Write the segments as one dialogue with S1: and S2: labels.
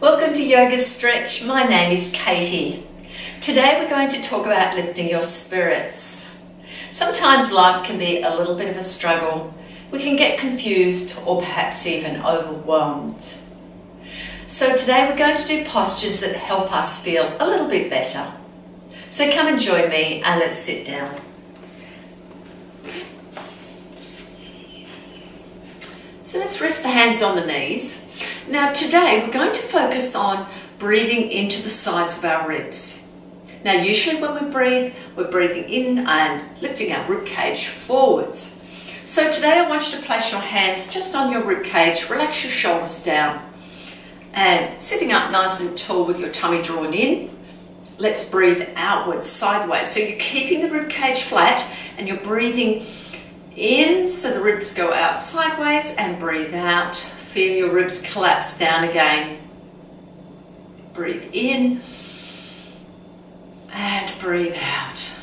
S1: Welcome to Yoga Stretch. My name is Katie. Today we're going to talk about lifting your spirits. Sometimes life can be a little bit of a struggle. We can get confused or perhaps even overwhelmed. So today we're going to do postures that help us feel a little bit better. So come and join me and let's sit down. So let's rest the hands on the knees. Now today we're going to focus on breathing into the sides of our ribs. Now usually when we breathe, we're breathing in and lifting our rib cage forwards. So today I want you to place your hands just on your rib cage, relax your shoulders down and sitting up nice and tall with your tummy drawn in. Let's breathe outwards, sideways. So you're keeping the rib cage flat and you're breathing in so the ribs go out sideways, and breathe out. Feel your ribs collapse down again. Breathe in and breathe out.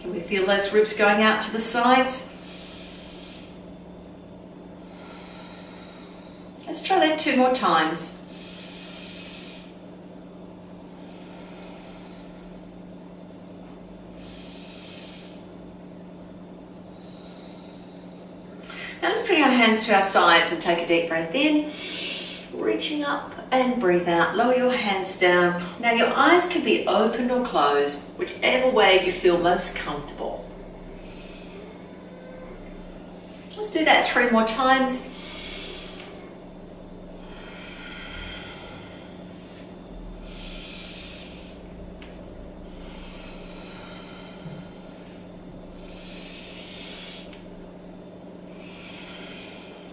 S1: Can we feel those ribs going out to the sides? Let's try that 2 more times. Now let's bring our hands to our sides and take a deep breath in, reaching up and breathe out. Lower your hands down. Now your eyes can be open or closed, whichever way you feel most comfortable. Let's do that 3 more times.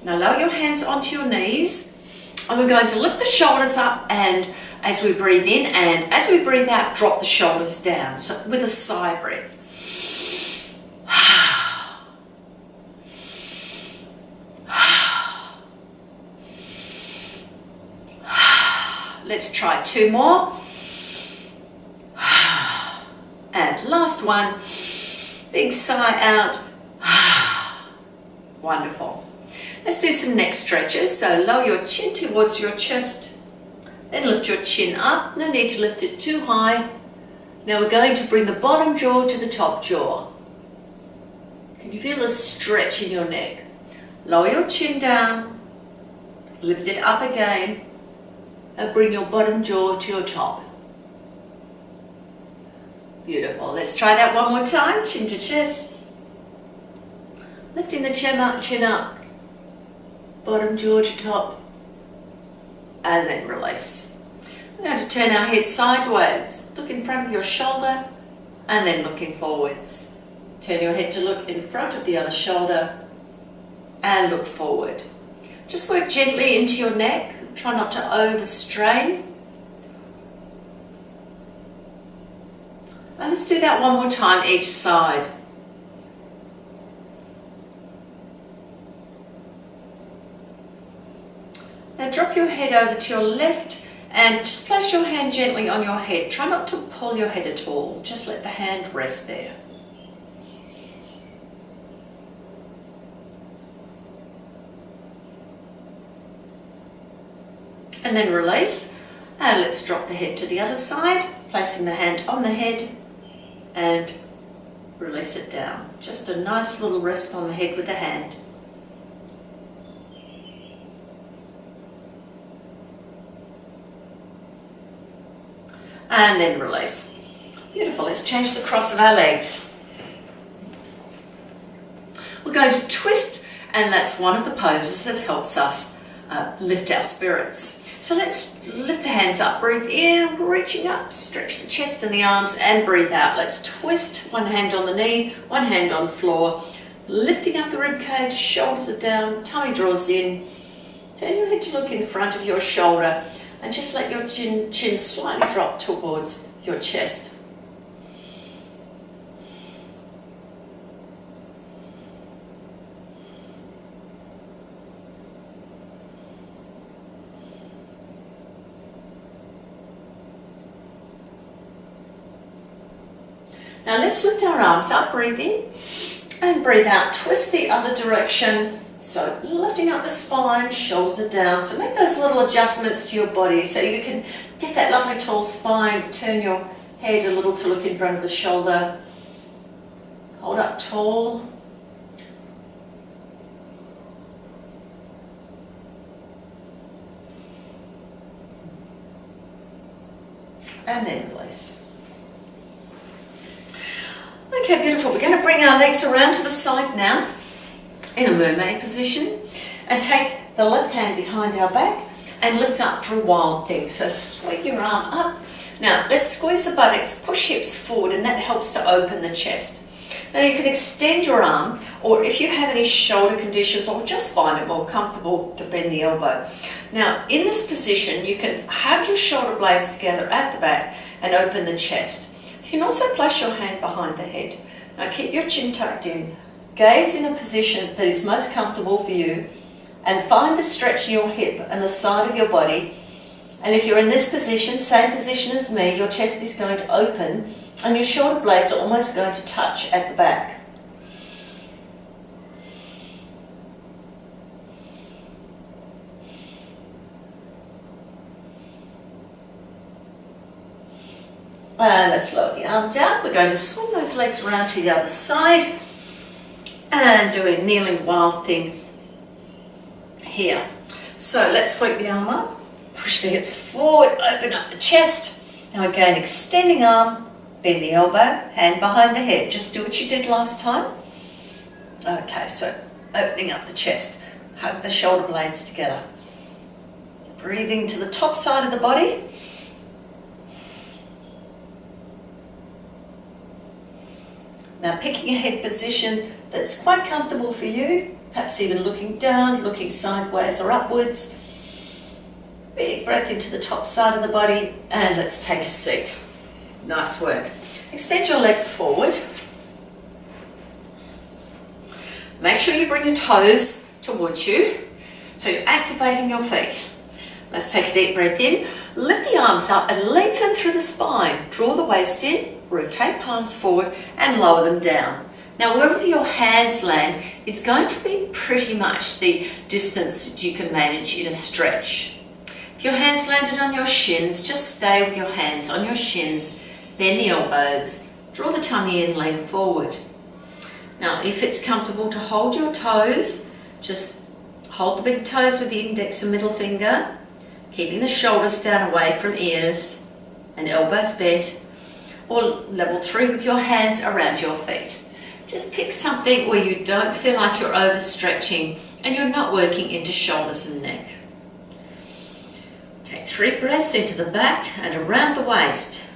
S1: Now lower your hands onto your knees and we're going to lift the shoulders up, and as we breathe in and as we breathe out, drop the shoulders down. So with a sigh breath. Let's try 2 more. And last one. Big sigh out. Wonderful. Let's do some neck stretches. So lower your chin towards your chest, then lift your chin up. No need to lift it too high. Now we're going to bring the bottom jaw to the top jaw. Can you feel a stretch in your neck? Lower your chin down, lift it up again, and bring your bottom jaw to your top. Beautiful. Let's try that 1 more time. Chin to chest. Lifting the chin up. Bottom jaw to top, and then release. We're going to turn our head sideways. Look in front of your shoulder and then looking forwards. Turn your head to look in front of the other shoulder and look forward. Just work gently into your neck. Try not to overstrain. And let's do that 1 more time each side. Now drop your head over to your left and just place your hand gently on your head. Try not to pull your head at all. Just let the hand rest there. And then release. And let's drop the head to the other side, placing the hand on the head and release it down. Just a nice little rest on the head with the hand. And then release. Beautiful. Let's change the cross of our legs. We're going to twist, and that's one of the poses that helps us lift our spirits. So let's lift the hands up, breathe in, reaching up, stretch the chest and the arms, and breathe out. Let's twist, 1 hand on the knee, 1 hand on the floor, lifting up the rib cage, shoulders are down, tummy draws in. Turn your head to look in front of your shoulder. And just let your chin slightly drop towards your chest. Now let's lift our arms up, breathe in and breathe out. Twist the other direction So lifting up the spine, shoulders are down. So make those little adjustments to your body so you can get that lovely tall spine. Turn your head a little to look in front of the shoulder. Hold up tall. And then release. Okay, beautiful. We're going to bring our legs around to the side now in a mermaid position and take the left hand behind our back and lift up through Wild Thing. So sweep your arm up. Now let's squeeze the buttocks, push hips forward, and that helps to open the chest. Now you can extend your arm, or if you have any shoulder conditions, or just find it more comfortable to bend the elbow. Now in this position you can hug your shoulder blades together at the back and open the chest. You can also place your hand behind the head. Now keep your chin tucked in. Gaze in a position that is most comfortable for you and find the stretch in your hip and the side of your body. And if you're in this position, same position as me, your chest is going to open and your shoulder blades are almost going to touch at the back. And let's lower the arm down. We're going to swing those legs around to the other side and do a kneeling Wild Thing here. So let's sweep the arm up, push the hips forward, open up the chest. Now again, extending arm, bend the elbow, hand behind the head. Just do what you did last time. Okay, so opening up the chest, hug the shoulder blades together. Breathing to the top side of the body. Now picking a head position that's quite comfortable for you, perhaps even looking down, looking sideways or upwards. Big breath into the top side of the body, and let's take a seat. Nice work. Extend your legs forward. Make sure you bring your toes towards you, so you're activating your feet. Let's take a deep breath in. Lift the arms up and lengthen through the spine. Draw the waist in, rotate palms forward and lower them down. Now wherever your hands land is going to be pretty much the distance that you can manage in a stretch. If your hands landed on your shins, just stay with your hands on your shins, bend the elbows, draw the tummy in, lean forward. Now if it's comfortable to hold your toes, just hold the big toes with the index and middle finger, keeping the shoulders down away from ears and elbows bent, or level 3 with your hands around your feet. Just pick something where you don't feel like you're overstretching and you're not working into shoulders and neck. Take 3 breaths into the back and around the waist.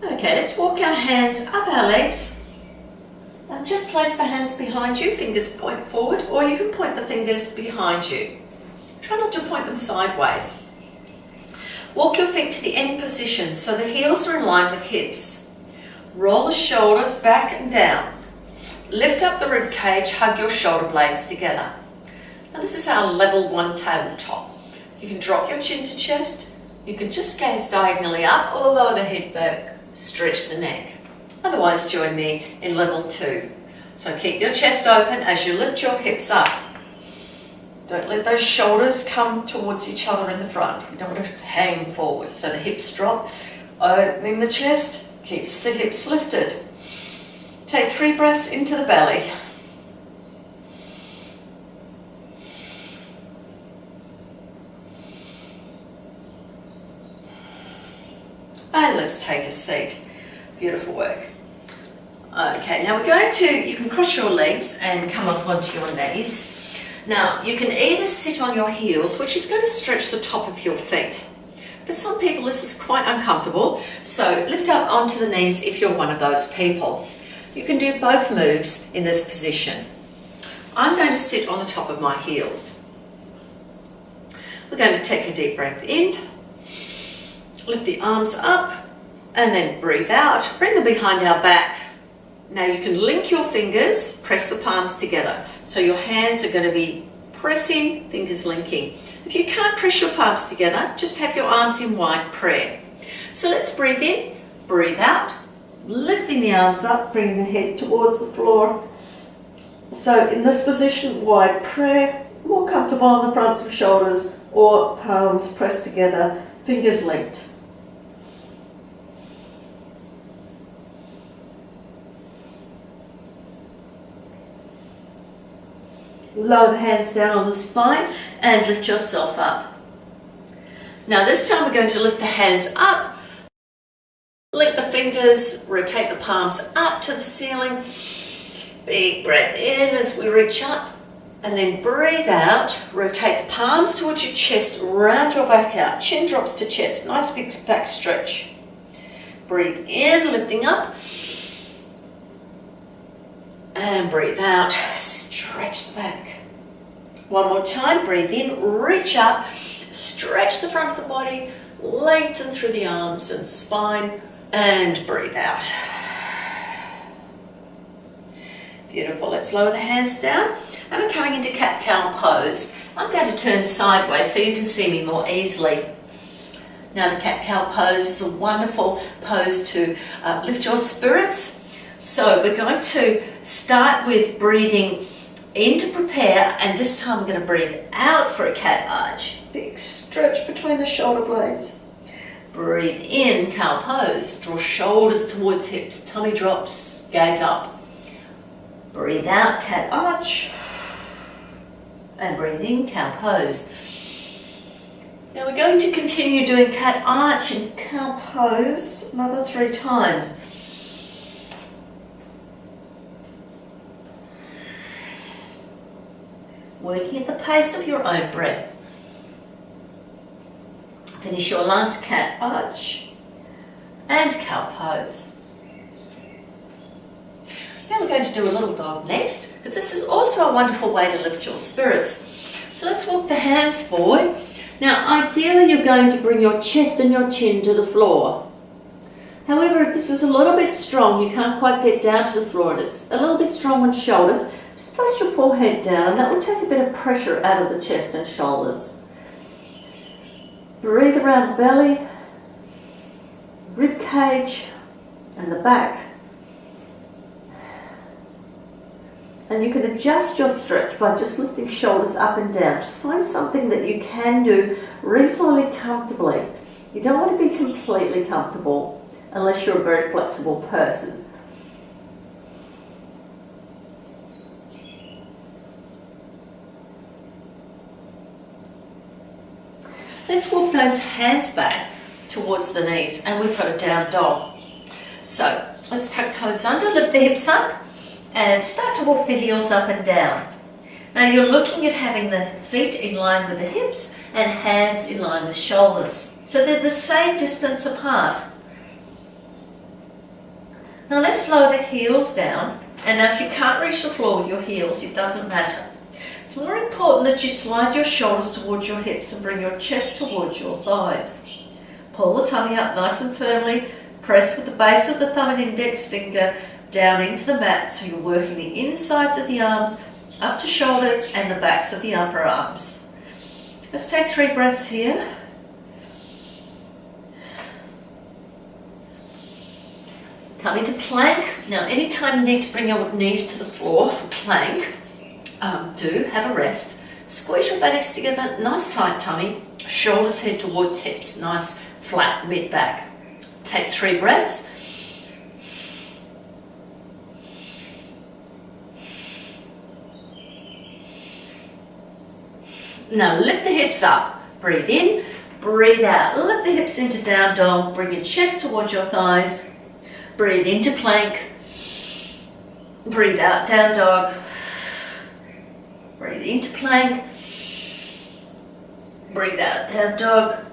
S1: Okay, let's walk our hands up our legs. And just place the hands behind you, fingers point forward, or you can point the fingers behind you. Try not to point them sideways. Walk your feet to the end position so the heels are in line with hips. Roll the shoulders back and down. Lift up the rib cage, hug your shoulder blades together. Now this is our level 1 tabletop. You can drop your chin to chest, you can just gaze diagonally up or lower the head back, stretch the neck. Otherwise join me in level 2. So keep your chest open as you lift your hips up. Don't let those shoulders come towards each other in the front. We don't want to hang forward. So the hips drop, opening the chest, keeps the hips lifted. Take 3 breaths into the belly. And let's take a seat. Beautiful work. Okay, now we're going to, you can cross your legs and come up onto your knees. Now you can either sit on your heels, which is going to stretch the top of your feet. For some people this is quite uncomfortable, so lift up onto the knees if you're one of those people. You can do both moves in this position. I'm going to sit on the top of my heels. We're going to take a deep breath in, lift the arms up, and then breathe out. Bring them behind our back. Now you can link your fingers, press the palms together. So your hands are going to be pressing, fingers linking. If you can't press your palms together, just have your arms in wide prayer. So let's breathe in, breathe out, lifting the arms up, bringing the head towards the floor. So in this position, wide prayer, more comfortable on the fronts of shoulders or palms pressed together, fingers linked. Lower the hands down on the spine and lift yourself up. Now this time we're going to lift the hands up, link the fingers, rotate the palms up to the ceiling. Big breath in as we reach up, and then breathe out, rotate the palms towards your chest, round your back out, chin drops to chest, nice big back stretch. Breathe in, lifting up, and breathe out, stretch the back. One more time, breathe in, reach up, stretch the front of the body, lengthen through the arms and spine, and breathe out. Beautiful. Let's lower the hands down, and we're coming into cat-cow pose. I'm going to turn sideways so you can see me more easily. Now the cat-cow pose is a wonderful pose to lift your spirits. So we're going to start with breathing in to prepare, and this time we're going to breathe out for a cat arch. Big stretch between the shoulder blades. Breathe in, cow pose. Draw shoulders towards hips, tummy drops, gaze up. Breathe out, cat arch. And breathe in, cow pose. Now we're going to continue doing cat arch and cow pose another 3 times. Working at the pace of your own breath. Finish your last cat arch and cow pose. Now we're going to do a little dog next, because this is also a wonderful way to lift your spirits. So let's walk the hands forward. Now ideally you're going to bring your chest and your chin to the floor. However, if this is a little bit strong, you can't quite get down to the floor, and it's a little bit strong with shoulders, just place your forehead down, and that will take a bit of pressure out of the chest and shoulders. Breathe around the belly, rib cage, and the back. And you can adjust your stretch by just lifting shoulders up and down. Just find something that you can do reasonably comfortably. You don't want to be completely comfortable unless you're a very flexible person. Let's walk those hands back towards the knees, and we've got a down dog. So let's tuck toes under, lift the hips up, and start to walk the heels up and down. Now you're looking at having the feet in line with the hips and hands in line with shoulders. So they're the same distance apart. Now let's lower the heels down, and now if you can't reach the floor with your heels, it doesn't matter. It's more important that you slide your shoulders towards your hips and bring your chest towards your thighs. Pull the tummy up nice and firmly, press with the base of the thumb and index finger down into the mat, so you're working the insides of the arms up to shoulders and the backs of the upper arms. Let's take 3 breaths here. Come into plank. Now anytime you need to bring your knees to the floor for plank, do have a rest. Squeeze your buttocks together, nice tight tummy, shoulders head towards hips, nice flat mid-back. Take 3 breaths. Now lift the hips up, breathe in, breathe out, lift the hips into down dog, bring your chest towards your thighs, breathe into plank, breathe out down dog, breathe into plank, breathe out down dog.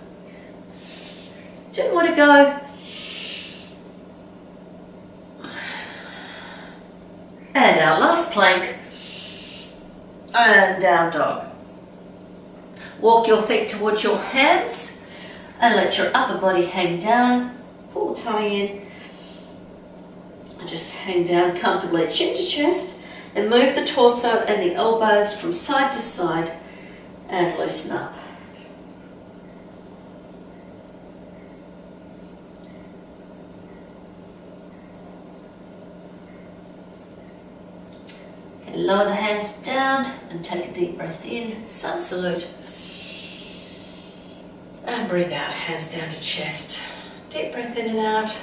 S1: 2 more to go. And our last plank, and down dog. Walk your feet towards your hands and let your upper body hang down. Pull the tummy in and just hang down comfortably, chin to chest.
S2: Then move the torso and the elbows from side to side and loosen up. Okay, lower the hands down and take a deep breath in, sun salute. And breathe out, hands down to chest. Deep breath in and out.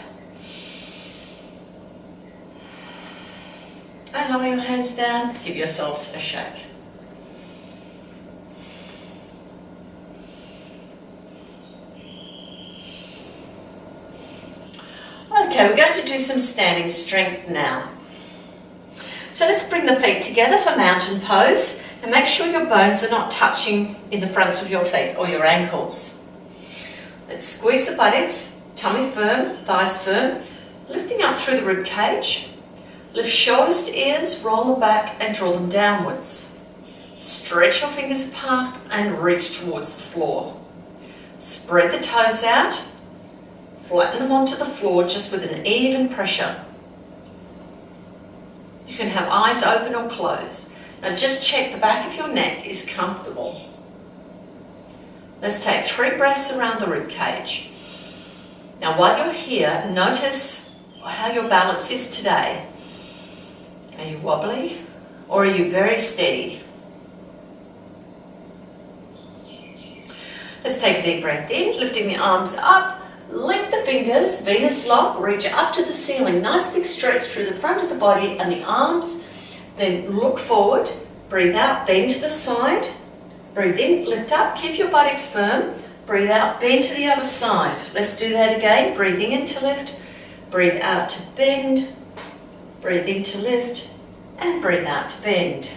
S2: And lower your hands down, give yourselves a shake. Okay, we're going to do some standing strength now. So let's bring the feet together for mountain pose and make sure your bones are not touching in the fronts of your feet or your ankles. Let's squeeze the buttocks, tummy firm, thighs firm, lifting up through the rib cage. Lift shoulders to ears, roll them back and draw them downwards. Stretch your fingers apart and reach towards the floor. Spread the toes out, flatten them onto the floor just with an even pressure. You can have eyes open or closed. Now just check the back of your neck is comfortable. Let's take 3 breaths around the rib cage. Now while you're here, notice how your balance is today. Are you wobbly or are you very steady? Let's take a deep breath in, lifting the arms up, link the fingers, Venus lock, reach up to the ceiling. Nice big stretch through the front of the body and the arms. Then look forward, breathe out, bend to the side. Breathe in, lift up, keep your buttocks firm. Breathe out, bend to the other side. Let's do that again. Breathing in to lift, breathe out to bend. Breathe in to lift and breathe out to bend.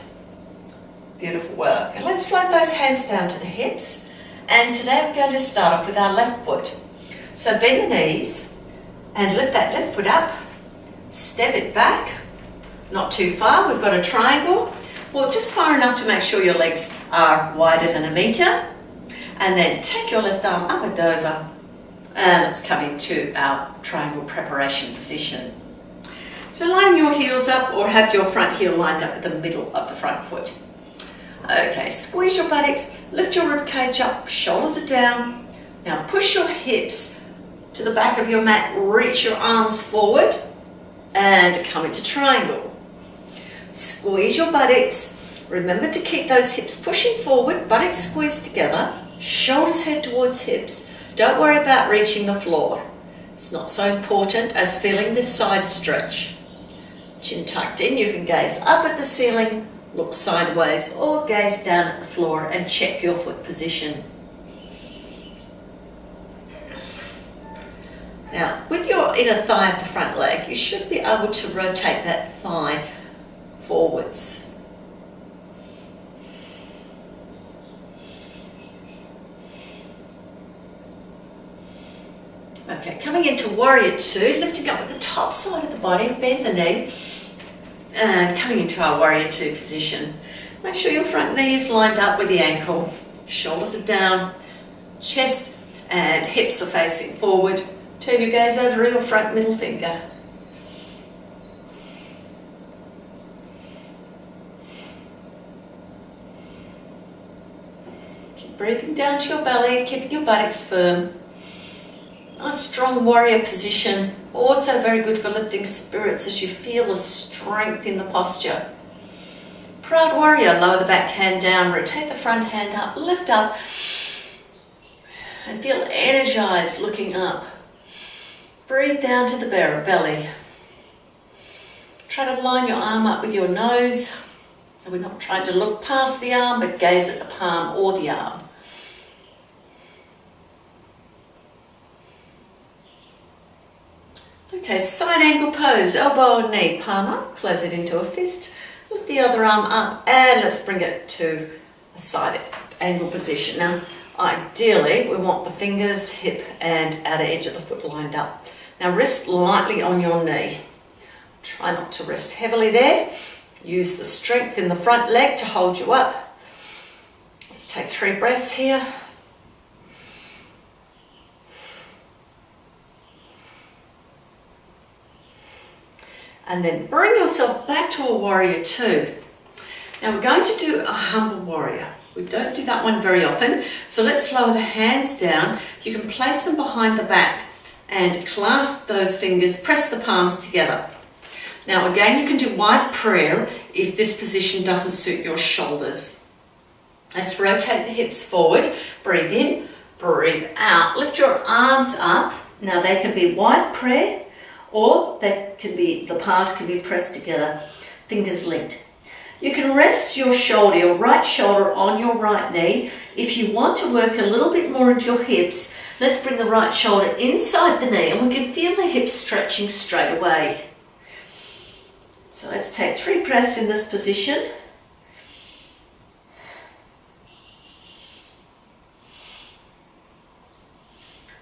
S2: Beautiful work. And let's float those hands down to the hips. And today we're going to start off with our left foot. So bend the knees and lift that left foot up. Step it back. Not too far. We've got a triangle. Well, just far enough to make sure your legs are wider than 1 metre. And then take your left arm up and over. And let's come into our triangle preparation position. So line your heels up or have your front heel lined up at the middle of the front foot. Okay, squeeze your buttocks, lift your rib cage up, shoulders are down. Now push your hips to the back of your mat, reach your arms forward and come into triangle. Squeeze your buttocks. Remember to keep those hips pushing forward, buttocks squeezed together, shoulders head towards hips. Don't worry about reaching the floor. It's not so important as feeling this side stretch. Chin tucked in, you can gaze up at the ceiling, look sideways or gaze down at the floor and check your foot position. Now, with your inner thigh of the front leg, you should be able to rotate that thigh forwards. Okay, coming into Warrior Two, lifting up at the top side of the body, bend the knee, and coming into our Warrior Two position. Make sure your front knee is lined up with the ankle, shoulders are down, chest and hips are facing forward. Turn your gaze over your front middle finger. Keep breathing down to your belly, keeping your buttocks firm. A strong warrior position, also very good for lifting spirits as you feel the strength in the posture. Proud warrior, lower the back hand down, rotate the front hand up, lift up and feel energized looking up. Breathe down to the belly. Try to line your arm up with your nose, so we're not trying to look past the arm but gaze at the palm or the arm. Okay, side angle pose, elbow and knee, palm up, close it into a fist, lift the other arm up and let's bring it to a side angle position. Now, ideally, we want the fingers, hip and outer edge of the foot lined up. Now rest lightly on your knee. Try not to rest heavily there. Use the strength in the front leg to hold you up. Let's take 3 breaths here.
S1: And then bring yourself back to a warrior two. Now we're going to do a humble warrior. We don't do that one very often. So let's lower the hands down. You can place them behind the back and clasp those fingers, press the palms together. Now again, you can do white prayer if this position doesn't suit your shoulders. Let's rotate the hips forward. Breathe in, breathe out. Lift your arms up. Now they can be white prayer, or the palms can be pressed together, fingers linked. You can rest your shoulder, your right shoulder on your right knee. If you want to work a little bit more into your hips, let's bring the right shoulder inside the knee and we can feel the hips stretching straight away. So let's take 3 breaths in this position.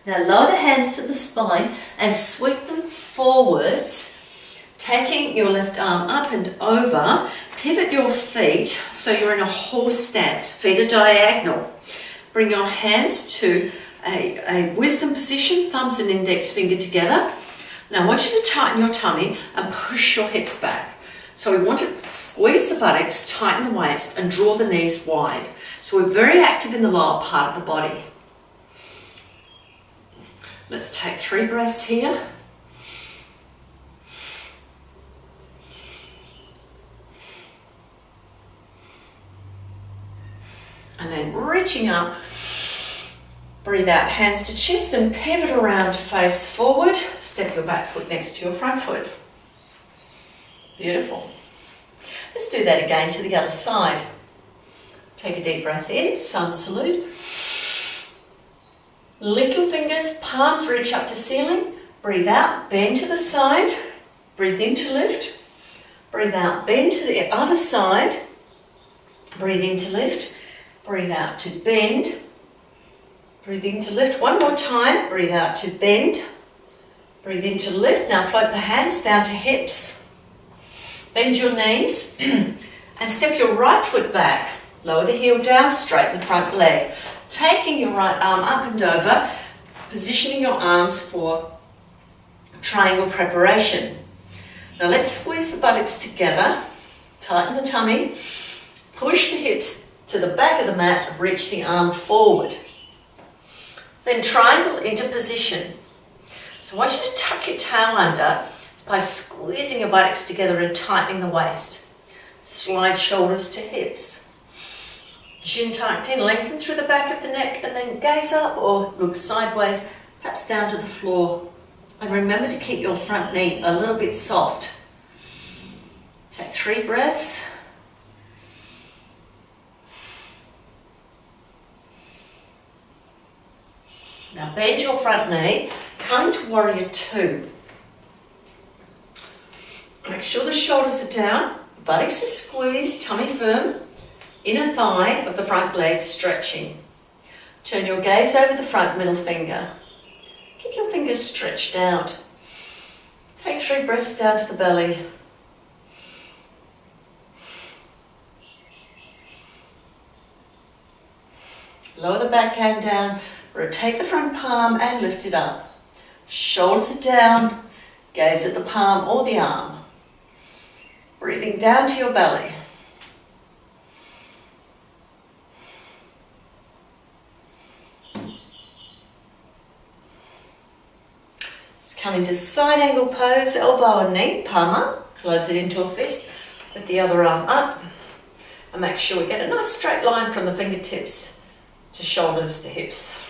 S1: Now lower the hands to the spine and sweep them forwards, taking your left arm up and over. Pivot your feet so you're in a horse stance. Feet are diagonal. Bring your hands to a wisdom position, thumbs and index finger together. Now I want you to tighten your tummy and push your hips back. So we want to squeeze the buttocks, tighten the waist and draw the knees wide. So we're very active in the lower part of the body. Let's take 3 breaths here. And then reaching up, breathe out, hands to chest and pivot around to face forward. Step your back foot next to your front foot. Beautiful. Let's do that again to the other side. Take a deep breath in, sun salute. Link your fingers, palms reach up to ceiling. Breathe out, bend to the side. Breathe in to lift. Breathe out, bend to the other side. Breathe in to lift. Breathe out to bend. Breathe in to lift. One more time. Breathe out to bend. Breathe in to lift. Now float the hands down to hips. Bend your knees and step your right foot back. Lower the heel down, straighten the front leg. Taking your right arm up and over, positioning your arms for triangle preparation. Now let's squeeze the buttocks together, tighten the tummy, push the hips to the back of the mat and reach the arm forward. Then triangle into position. So I want you to tuck your tail under by squeezing your buttocks together and tightening the waist. Slide shoulders to hips. Chin tucked in, lengthen through the back of the neck and then gaze up or look sideways, perhaps down to the floor. And remember to keep your front knee a little bit soft. Take 3 breaths. Now bend your front knee, come into warrior two. Make sure the shoulders are down, buttocks are squeezed, tummy firm. Inner thigh of the front leg stretching. Turn your gaze over the front middle finger. Keep your fingers stretched out. Take 3 breaths down to the belly. Lower the backhand down, rotate the front palm and lift it up. Shoulders are down, gaze at the palm or the arm. Breathing down to your belly. Let's come into side angle pose, elbow and knee, palm up, close it into a fist, with the other arm up, and make sure we get a nice straight line from the fingertips to shoulders to hips,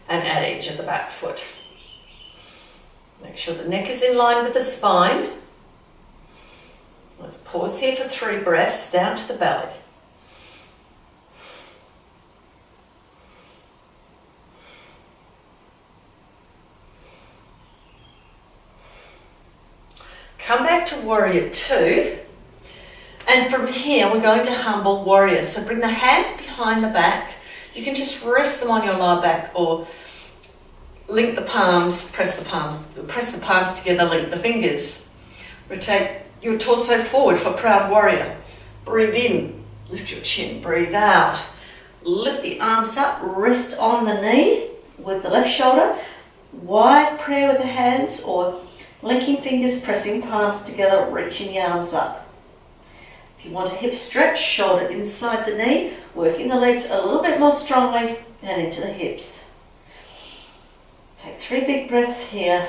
S1: and at edge of the back foot. Make sure the neck is in line with the spine. Let's pause here for 3 breaths, down to the belly. Come back to warrior two, and from here we're going to humble warrior. So bring the hands behind the back. You can just rest them on your lower back or link the palms, press the palms together, link the fingers. Rotate your torso forward for proud warrior. Breathe in, lift your chin, breathe out. Lift the arms up, rest on the knee with the left shoulder. Wide prayer with the hands or Linking fingers, pressing palms together, reaching the arms up. If you want a hip stretch, shoulder inside the knee, working the legs a little bit more strongly and into the hips. Take 3 big breaths here.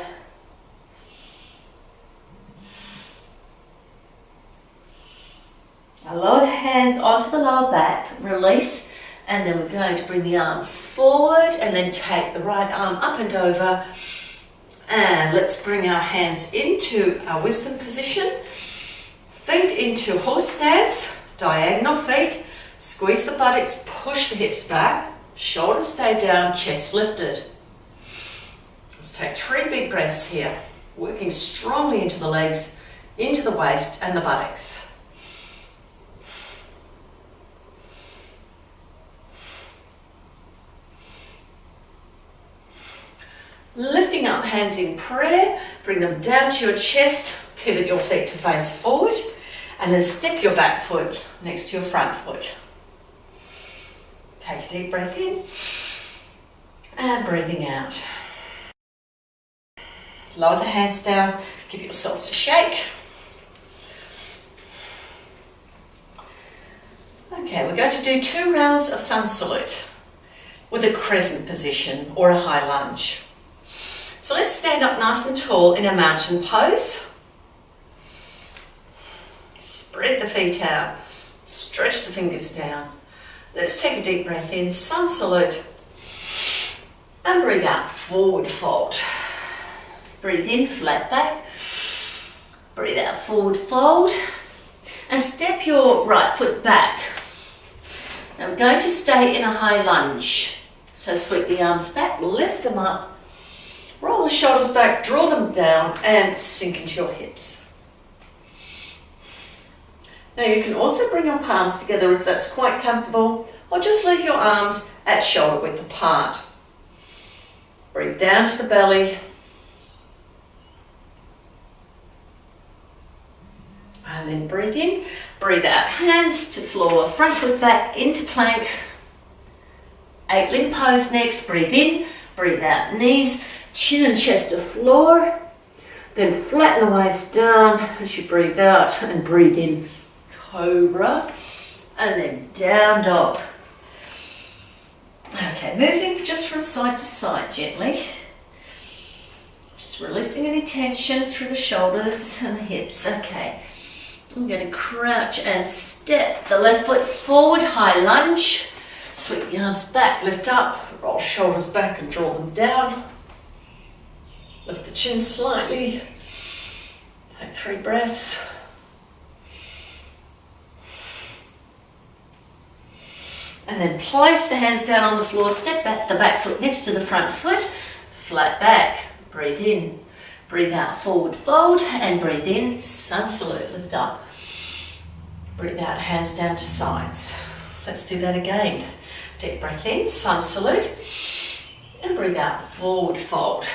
S1: Now lower the hands onto the lower back, release, and then we're going to bring the arms forward and then take the right arm up and over. And let's bring our hands into our wisdom position. Feet into horse stance, diagonal feet. Squeeze the buttocks, push the hips back. Shoulders stay down, chest lifted. Let's take 3 big breaths here. Working strongly into the legs, into the waist and the buttocks. Lifting up hands in prayer, bring them down to your chest, pivot your feet to face forward, and then step your back foot next to your front foot. Take a deep breath in, and breathing out. Lower the hands down, give yourselves a shake. Okay, we're going to do 2 rounds of sun salute with a crescent position or a high lunge. So let's stand up nice and tall in a mountain pose. Spread the feet out, stretch the fingers down. Let's take a deep breath in, sun salute, and breathe out, forward fold. Breathe in, flat back. Breathe out, forward fold. And step your right foot back. Now we're going to stay in a high lunge. So sweep the arms back, lift them up. Roll the shoulders back, draw them down and sink into your hips. Now you can also bring your palms together if that's quite comfortable, or just leave your arms at shoulder width apart. Breathe down to the belly. And then breathe in, breathe out, hands to floor, front foot back into plank. 8 limb pose next, breathe in, breathe out, knees, chin and chest to floor, then flatten the waist down as you breathe out and breathe in, cobra, and then down dog. Okay, moving just from side to side gently. Just releasing any tension through the shoulders and the hips. Okay, I'm going to crouch and step the left foot forward, high lunge. Sweep the arms back, lift up, roll shoulders back and draw them down. Lift the chin slightly. Take 3 breaths. And then place the hands down on the floor, step back the back foot next to the front foot, flat back, breathe in, breathe out, forward fold, and breathe in, sun salute, lift up. Breathe out, hands down to sides. Let's do that again. Deep breath in, sun salute, and breathe out, forward fold.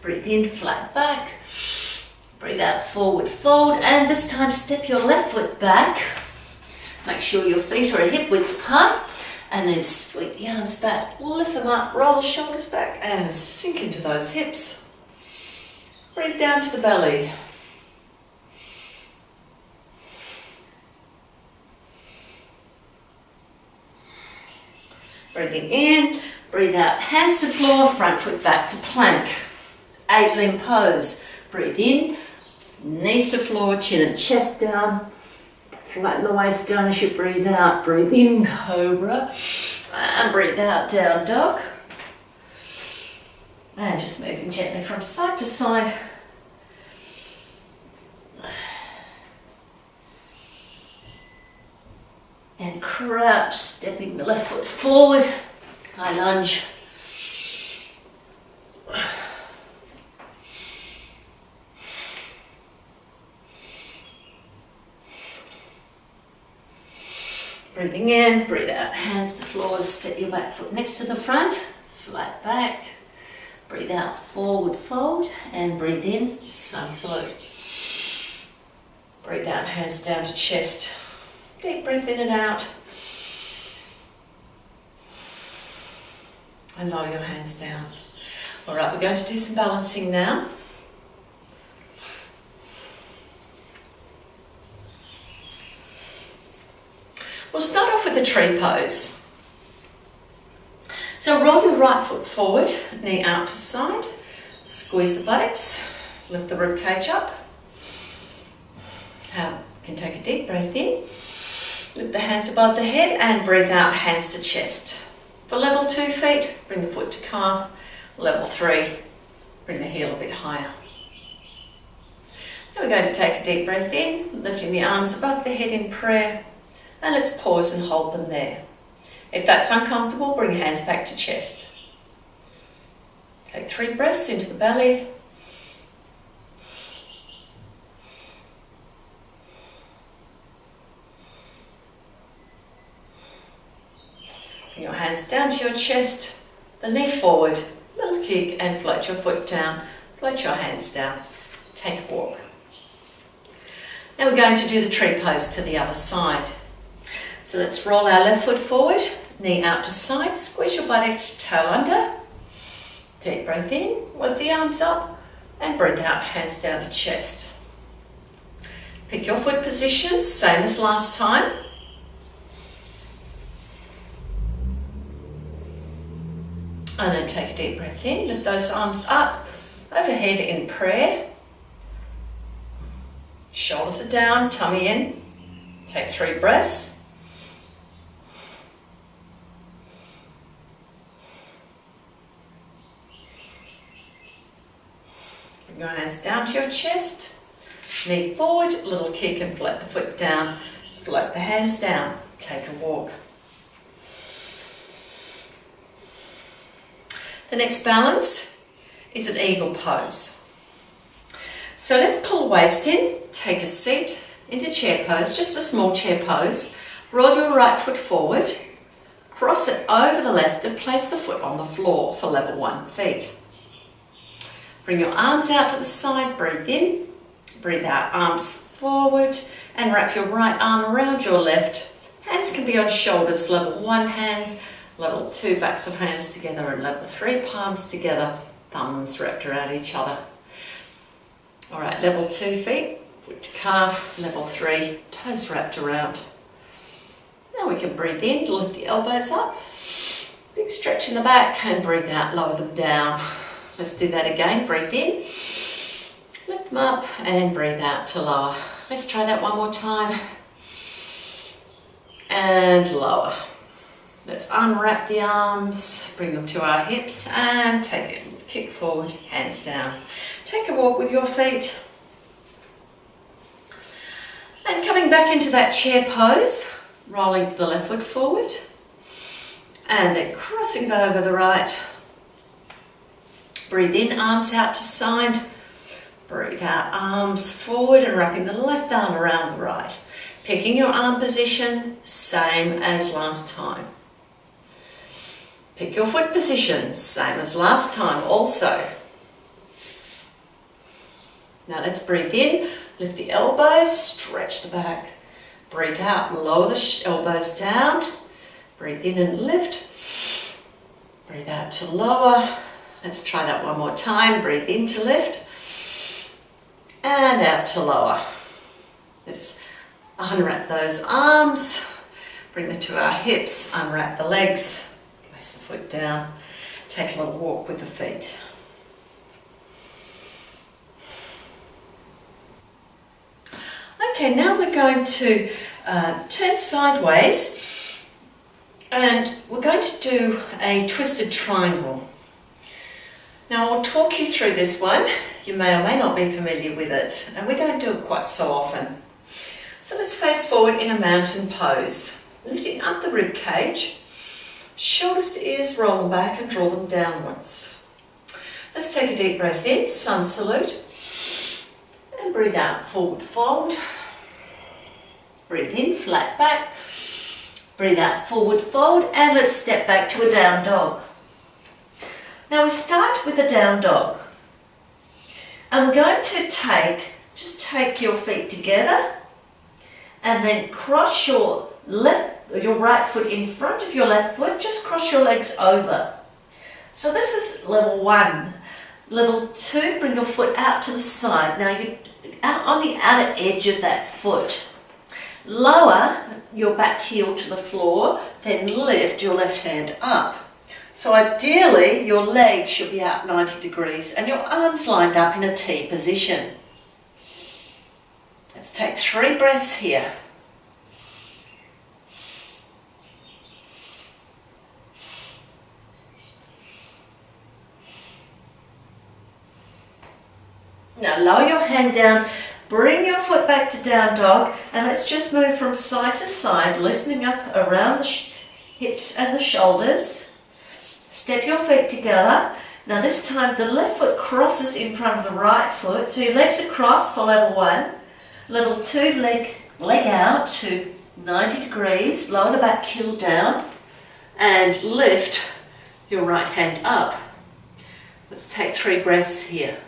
S1: Breathe in, flat back. Breathe out, forward fold, and this time step your left foot back. Make sure your feet are a hip width apart, and then sweep the arms back, lift them up, roll the shoulders back, and sink into those hips. Breathe down to the belly. Breathing in, breathe out, hands to floor, front foot back to plank. 8 limb pose. Breathe in, knees to floor, chin and chest down. Flatten the waist down as you breathe out. Breathe in, cobra, and breathe out, down dog. And just moving gently from side to side. And crouch, stepping the left foot forward, high lunge. Breathing in, breathe out, hands to floor, step your back foot next to the front, flat back. Breathe out, forward fold, and breathe in, sun salute. Breathe out, hands down to chest. Deep breath in and out. And lower your hands down. All right, we're going to do some balancing now. the tree pose. So roll your right foot forward, knee out to side, squeeze the buttocks, lift the rib cage up. You can take a deep breath in, lift the hands above the head and breathe out, hands to chest. For level 2 feet, bring the foot to calf. Level 3, bring the heel a bit higher. Now we're going to take a deep breath in, lifting the arms above the head in prayer, and let's pause and hold them there. If that's uncomfortable, bring your hands back to chest. Take 3 breaths into the belly. Bring your hands down to your chest, the knee forward, little kick and float your foot down, float your hands down, take a walk. Now we're going to do the tree pose to the other side. So let's roll our left foot forward, knee out to side, squeeze your buttocks, tail under. Deep breath in, lift the arms up and breathe out, hands down to chest. Pick your foot position, same as last time. And then take a deep breath in, lift those arms up, overhead in prayer. Shoulders are down, tummy in. Take 3 breaths. Bring your hands down to your chest, knee forward, little kick and float the foot down, float the hands down, take a walk. The next balance is an eagle pose. So let's pull the waist in, take a seat into chair pose, just a small chair pose. Roll your right foot forward, cross it over the left and place the foot on the floor for level 1 feet. Bring your arms out to the side, breathe in, breathe out, arms forward and wrap your right arm around your left. Hands can be on shoulders, level 1 hands, level 2 backs of hands together and level 3 palms together, thumbs wrapped around each other. All right, level 2 feet, foot to calf, level 3, toes wrapped around. Now we can breathe in, lift the elbows up, big stretch in the back and breathe out, lower them down. Let's do that again, breathe in, lift them up and breathe out to lower. Let's try that one more time. And lower. Let's unwrap the arms, bring them to our hips and take it, kick forward, hands down. Take a walk with your feet. And coming back into that chair pose, rolling the left foot forward and then crossing over the right. Breathe in, arms out to side. Breathe out, arms forward and wrapping the left arm around the right. Picking your arm position, same as last time. Pick your foot position, same as last time also. Now let's breathe in, lift the elbows, stretch the back. Breathe out and lower the elbows down. Breathe in and lift. Breathe out to lower. Let's try that one more time. Breathe in to lift. And out to lower. Let's unwrap those arms. Bring them to our hips, unwrap the legs. Place the foot down. Take a little walk with the feet. Okay, now we're going to turn sideways and we're going to do a twisted triangle. Now I'll talk you through this one. You may or may not be familiar with it and we don't do it quite so often. So let's face forward in a mountain pose, lifting up the rib cage, shoulders to ears, roll them back and draw them downwards. Let's take a deep breath in, sun salute, and breathe out, forward fold. Breathe in, flat back. Breathe out, forward fold, and let's step back to a down dog. Now we start with a down dog. I'm going to take your feet together and then cross your right foot in front of your left foot, just cross your legs over. So this is level 1. Level 2, bring your foot out to the side. Now you're out on the outer edge of that foot. Lower your back heel to the floor, then lift your left hand up. So ideally your legs should be out 90 degrees and your arms lined up in a T position. Let's take 3 breaths here. Now lower your hand down, bring your foot back to down dog, and let's just move from side to side, loosening up around the hips and the shoulders. Step your feet together. Now this time the left foot crosses in front of the right foot, so your legs are crossed for level 1. Level 2, leg out to 90 degrees, lower the back heel down, and lift your right hand up. Let's take 3 breaths here.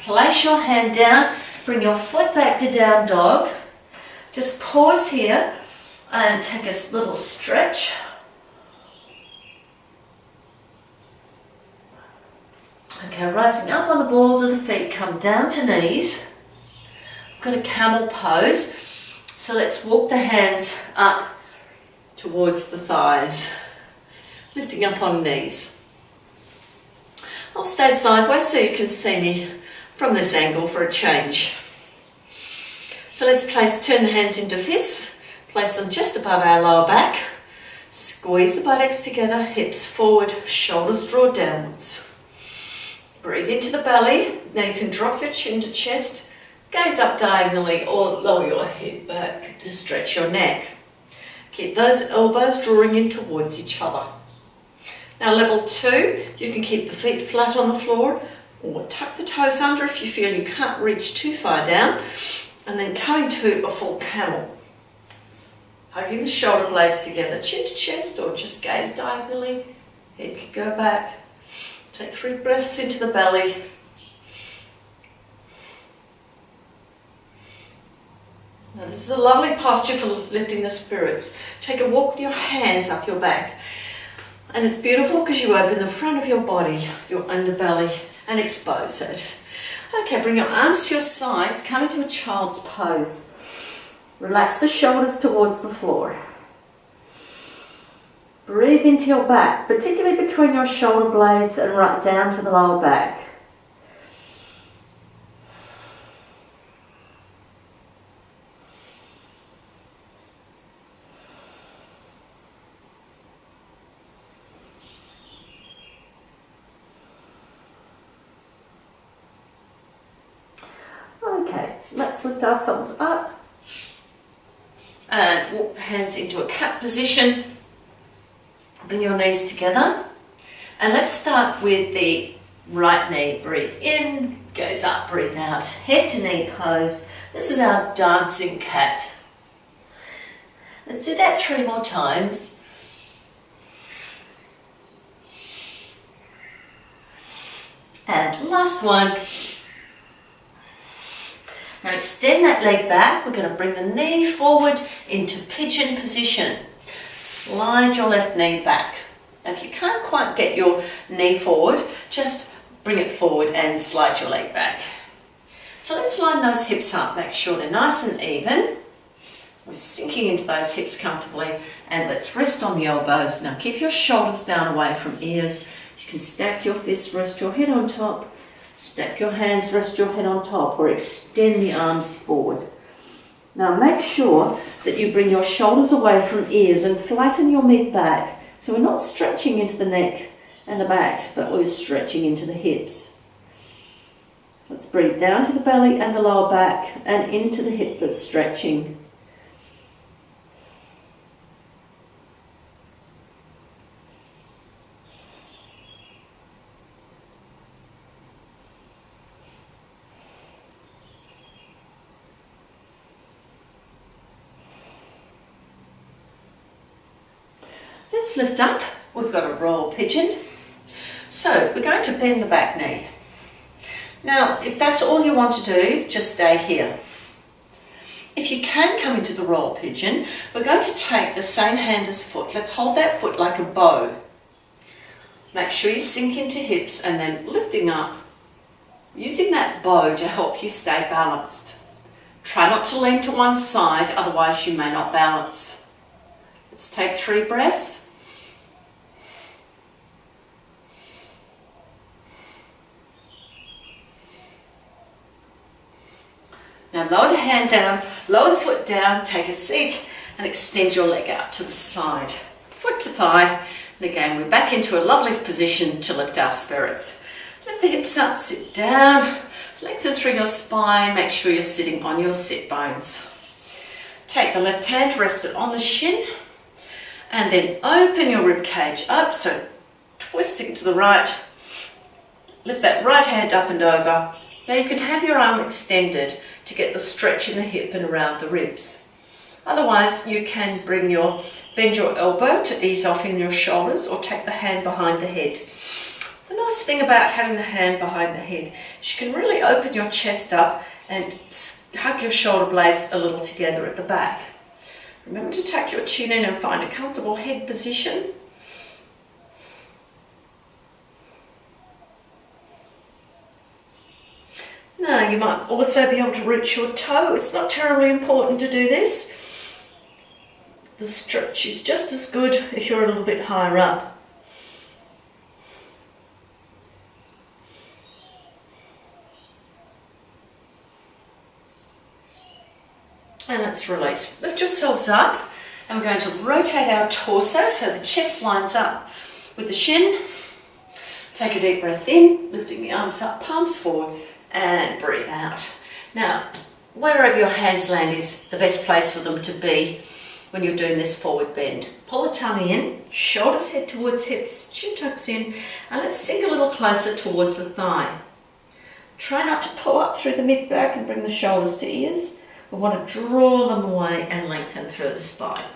S1: Place your hand down, bring your foot back to down dog. Just pause here and take a little stretch. Okay, rising up on the balls of the feet, come down to knees. I've got a camel pose, so let's walk the hands up towards the thighs, lifting up on knees. I'll stay sideways so you can see me from this angle for a change. So let's turn the hands into fists, place them just above our lower back, squeeze the buttocks together, hips forward, shoulders draw downwards. Breathe into the belly. Now you can drop your chin to chest, gaze up diagonally or lower your head back to stretch your neck. Keep those elbows drawing in towards each other. Now level 2, you can keep the feet flat on the floor or tuck the toes under if you feel you can't reach too far down, and then coming to a full camel. Hugging the shoulder blades together, chin to chest, or just gaze diagonally. Head can go back. Take 3 breaths into the belly. Now this is a lovely posture for lifting the spirits. Take a walk with your hands up your back. And it's beautiful because you open the front of your body, your underbelly, and expose it. Okay, bring your arms to your sides, come into a child's pose. Relax the shoulders towards the floor. Breathe into your back, particularly between your shoulder blades and right down to the lower back. Okay, let's lift ourselves up and walk the hands into a cat position. Bring your knees together and let's start with the right knee. Breathe in, goes up, breathe out. Head to knee pose. This is our dancing cat. Let's do that 3 more times. And last one. Now extend that leg back. We're going to bring the knee forward into pigeon position. Slide your left knee back. Now if you can't quite get your knee forward, just bring it forward and slide your leg back. So let's line those hips up, make sure they're nice and even. We're sinking into those hips comfortably, and let's rest on the elbows. Now keep your shoulders down away from ears. You can stack your fists, rest your head on top. Stack your hands, rest your head on top, or extend the arms forward. Now make sure that you bring your shoulders away from ears and flatten your mid back. So we're not stretching into the neck and the back, but we're stretching into the hips. Let's breathe down to the belly and the lower back and into the hip that's stretching. Let's lift up. We've got a roll pigeon. So we're going to bend the back knee. Now, if that's all you want to do, just stay here. If you can come into the roll pigeon, we're going to take the same hand as foot. Let's hold that foot like a bow. Make sure you sink into hips and then lifting up, using that bow to help you stay balanced. Try not to lean to one side, otherwise you may not balance. Let's take 3 breaths. Now lower the hand down, lower the foot down, take a seat and extend your leg out to the side. Foot to thigh, and again we're back into a lovely position to lift our spirits. Lift the hips up, sit down, lengthen through your spine, make sure you're sitting on your sit bones. Take the left hand, rest it on the shin, and then open your rib cage up, so twisting to the right. Lift that right hand up and over. Now you can have your arm extended to get the stretch in the hip and around the ribs. Otherwise, you can bend your elbow to ease off in your shoulders, or take the hand behind the head. The nice thing about having the hand behind the head is you can really open your chest up and hug your shoulder blades a little together at the back. Remember to tuck your chin in and find a comfortable head position. Now you might also be able to reach your toe. It's not terribly important to do this. The stretch is just as good if you're a little bit higher up. And let's release. Lift yourselves up, and we're going to rotate our torso so the chest lines up with the shin. Take a deep breath in, lifting the arms up, palms forward, and breathe out. Now, wherever your hands land is the best place for them to be when you're doing this forward bend. Pull the tummy in, shoulders head towards hips, chin tucks in, and let's sink a little closer towards the thigh. Try not to pull up through the mid-back and bring the shoulders to ears. We want to draw them away and lengthen through the spine.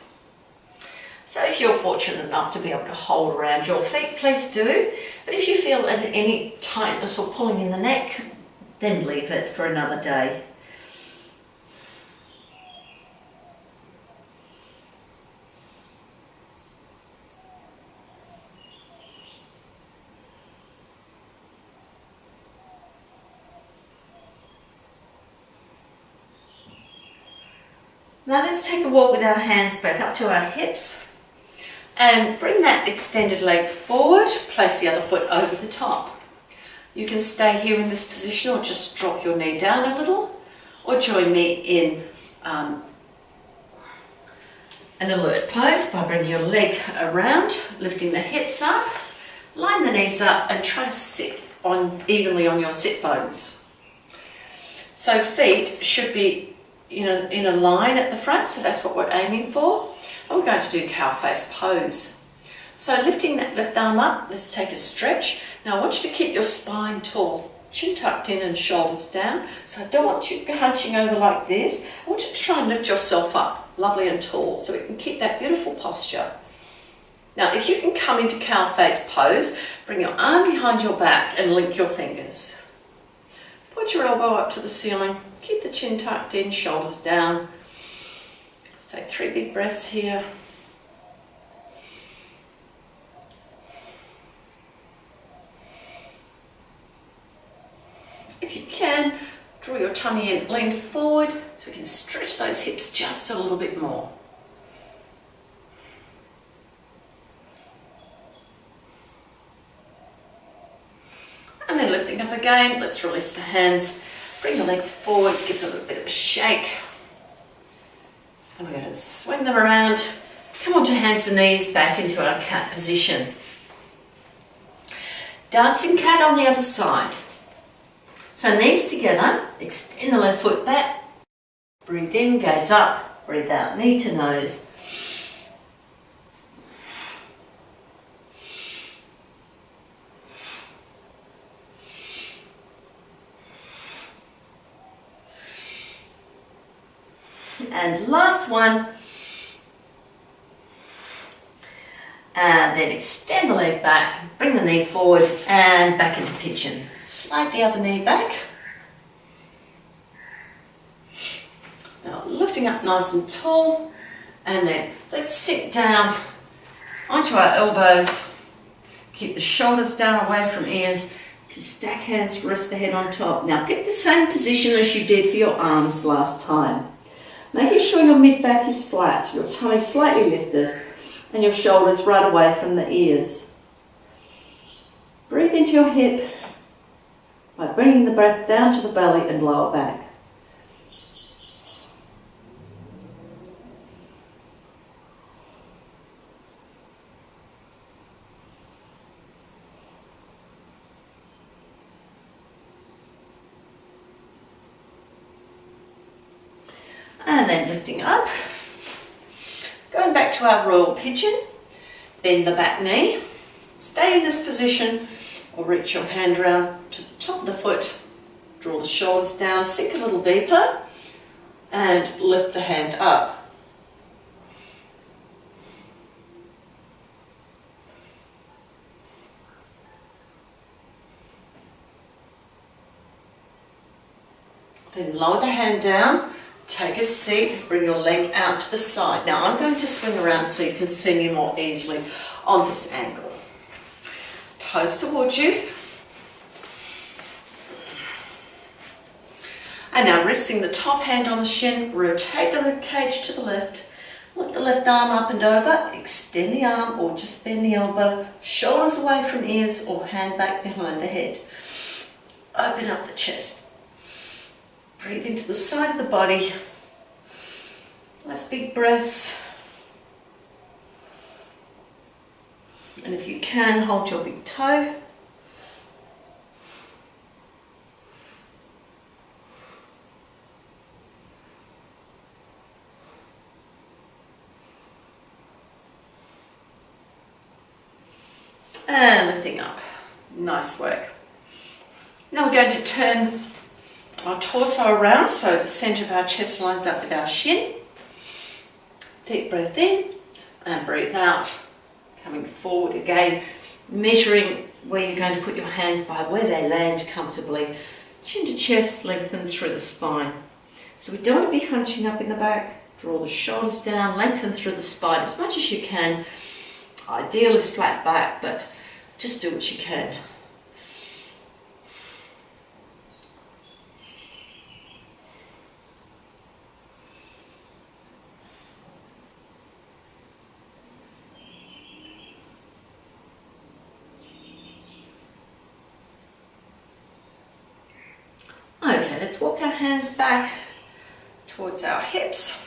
S1: So if you're fortunate enough to be able to hold around your feet, please do. But if you feel any tightness or pulling in the neck, then leave it for another day. Now let's take a walk with our hands back up to our hips and bring that extended leg forward, place the other foot over the top. You can stay here in this position or just drop your knee down a little, or join me in an alert pose by bringing your leg around, lifting the hips up, line the knees up and try to sit evenly on your sit bones. So feet should be in a line at the front, so that's what we're aiming for. And we're going to do cow face pose. So lifting that left arm up, let's take a stretch. Now I want you to keep your spine tall, chin tucked in and shoulders down. So I don't want you hunching over like this. I want you to try and lift yourself up, lovely and tall, so we can keep that beautiful posture. Now if you can come into cow face pose, bring your arm behind your back and link your fingers. Put your elbow up to the ceiling, keep the chin tucked in, shoulders down. Let's take 3 big breaths here. If you can, draw your tummy in, lean forward so we can stretch those hips just a little bit more. And then lifting up again, let's release the hands, bring the legs forward, give them a little bit of a shake. And we're going to swing them around, come onto hands and knees, back into our cat position. Dancing cat on the other side. So knees together, extend the left foot back, breathe in, gaze up, breathe out, knee to nose. And last one. And then extend the leg back, bring the knee forward and back into pigeon. Slide the other knee back. Now lifting up nice and tall, and then let's sit down onto our elbows, Keep the shoulders down away from ears. Stack hands, rest the head on top. Now get the same position as you did for your arms last time. Making sure your mid-back is flat, your tummy slightly lifted, and your shoulders right away from the ears. Breathe into your hip by bringing the breath down to the belly and lower back. And then lifting up, going back to our royal pigeon, bend the back knee, stay in this position or reach your hand around to the top of the foot, draw the shoulders down, sink a little deeper and lift the hand up. Then lower the hand down. Take a seat, bring your leg out to the side. Now I'm going to swing around so you can see me more easily on this angle. Toes towards you. And now resting the top hand on the shin, rotate the rib cage to the left. Lift the left arm up and over, extend the arm or just bend the elbow, shoulders away from ears or hand back behind the head. Open up the chest. Breathe into the side of the body. Nice big breaths. And if you can, hold your big toe. And lifting up. Nice work. Now we're going to turn our torso around so the centre of our chest lines up with our shin. Deep breath in and breathe out. Coming forward again, measuring where you're going to put your hands by where they land comfortably. Chin to chest, lengthen through the spine. So we don't want to be hunching up in the back. Draw the shoulders down, lengthen through the spine as much as you can. Ideal is flat back, but just do what you can. Okay, let's walk our hands back towards our hips.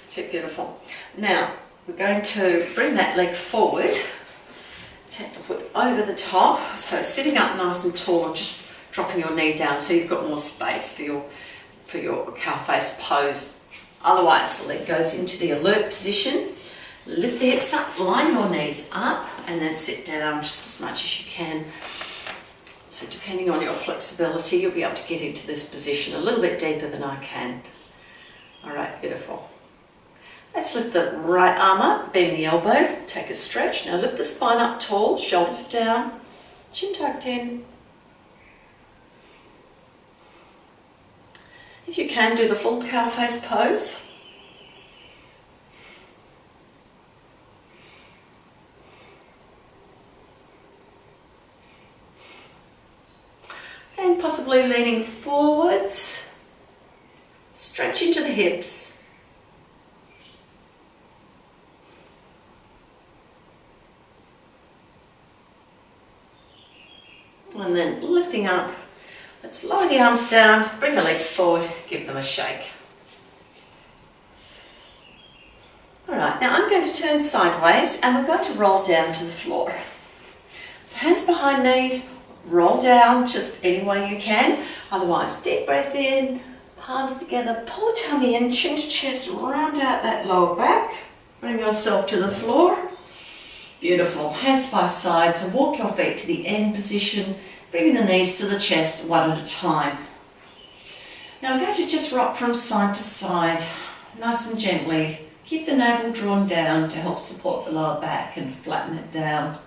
S1: That's it, beautiful. Now, we're going to bring that leg forward, take the foot over the top, so sitting up nice and tall and just dropping your knee down so you've got more space for your cow face pose. Otherwise, the leg goes into the alert position. Lift the hips up, line your knees up, and then sit down just as much as you can. So depending on your flexibility, you'll be able to get into this position a little bit deeper than I can. All right, beautiful. Let's lift the right arm up, bend the elbow, take a stretch. Now lift the spine up tall, shoulders down, chin tucked in. If you can, do the full cow face pose. And possibly leaning forwards, stretch into the hips. And then lifting up. Let's lower the arms down, bring the legs forward, give them a shake. All right, now I'm going to turn sideways and we're going to roll down to the floor. So hands behind knees, roll down just any way you can. Otherwise, deep breath in, palms together, pull the tummy in, chin to chest, round out that lower back. Bring yourself to the floor. Beautiful. Hands by sides and walk your feet to the end position, bringing the knees to the chest one at a time. Now I'm going to just rock from side to side, nice and gently. Keep the navel drawn down to help support the lower back and flatten it down.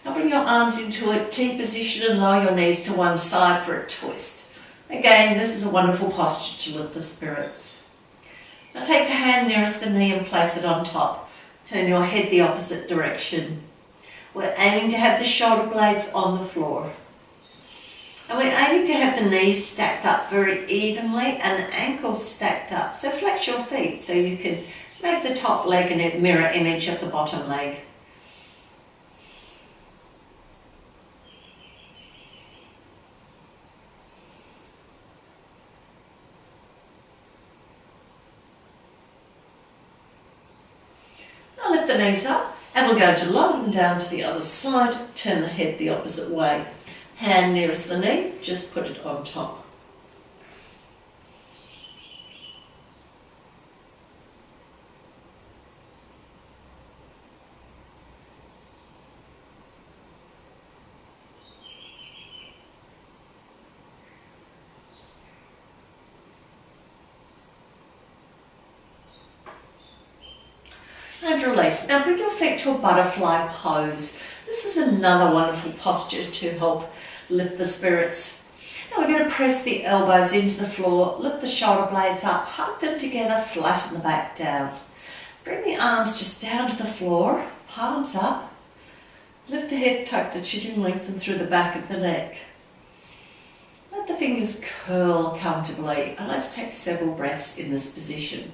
S1: Now bring your arms into a T position and lower your knees to one side for a twist. Again, this is a wonderful posture to lift the spirits. Now take the hand nearest the knee and place it on top. Turn your head the opposite direction. We're aiming to have the shoulder blades on the floor. And we're aiming to have the knees stacked up very evenly and the ankles stacked up. So flex your feet so you can make the top leg a mirror image of the bottom leg. Now lift the knees up and we're going to lower them down to the other side. Turn the head the opposite way. Hand nearest the knee, just put it on top. And release. Now bring your feet to a butterfly pose. This is another wonderful posture to help lift the spirits. Now we're going to press the elbows into the floor, lift the shoulder blades up, hug them together, flatten the back down. Bring the arms just down to the floor, palms up. Lift the head, tuck the chin and lengthen through the back of the neck. Let the fingers curl comfortably and let's take several breaths in this position.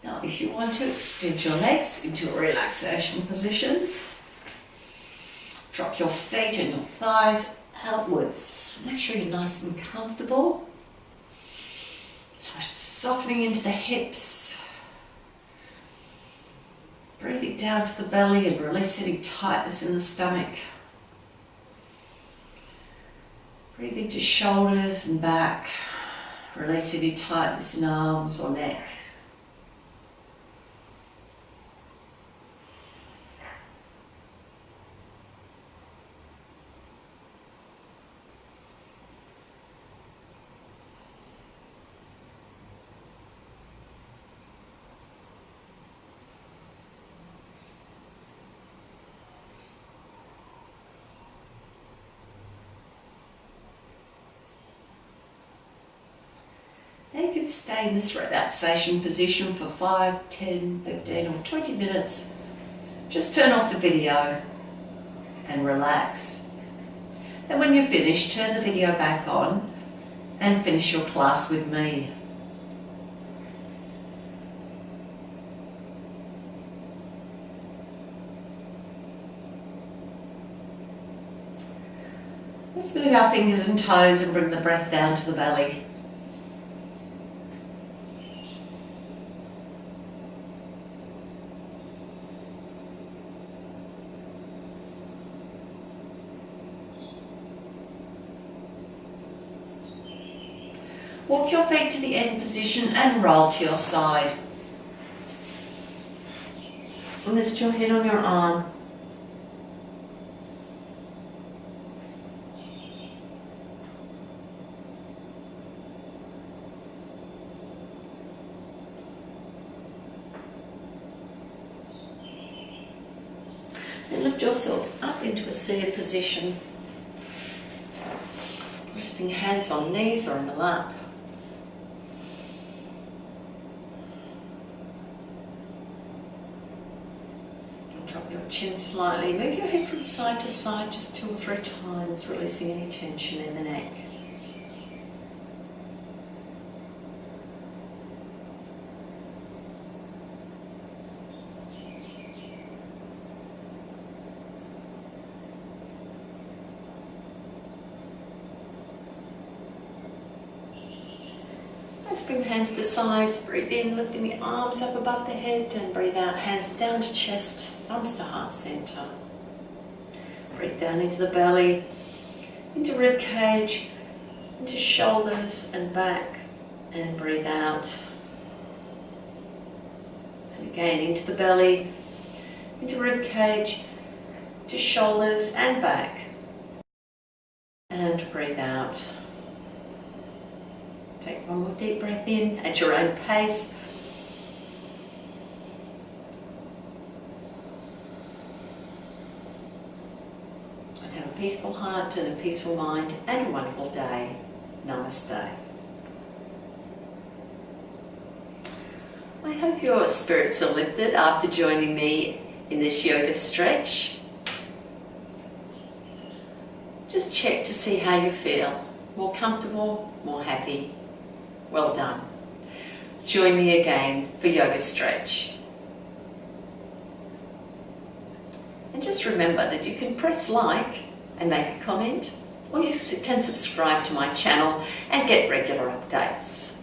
S1: Now, if you want to extend your legs into a relaxation position, drop your feet and your thighs outwards. Make sure you're nice and comfortable. So softening into the hips. Breathing down to the belly and release any tightness in the stomach. Breathing to shoulders and back. Release any tightness in arms or neck. Now you can stay in this relaxation position for 5, 10, 15 or 20 minutes. Just turn off the video and relax. And when you're finished, turn the video back on and finish your class with me. Let's move our fingers and toes and bring the breath down to the belly. Walk your feet to the end position and roll to your side. And rest your head on your arm. Then lift yourself up into a seated position. Resting hands on knees or in the lap. Drop your chin slightly. Move your head from side to side just 2 or 3 times, releasing any tension in the neck. Let's bring hands to sides, breathe in, lifting the arms up above the head and breathe out, hands down to chest, thumbs to heart center. Breathe down into the belly, into rib cage, into shoulders and back, and breathe out. And again into the belly, into rib cage, to shoulders and back. And breathe out. Take one more deep breath in at your own pace. And have a peaceful heart and a peaceful mind and a wonderful day. Namaste. I hope your spirits are lifted after joining me in this yoga stretch. Just check to see how you feel. More comfortable, more happy. Well done. Join me again for yoga stretch. And just remember that you can press like and make a comment, or you can subscribe to my channel and get regular updates.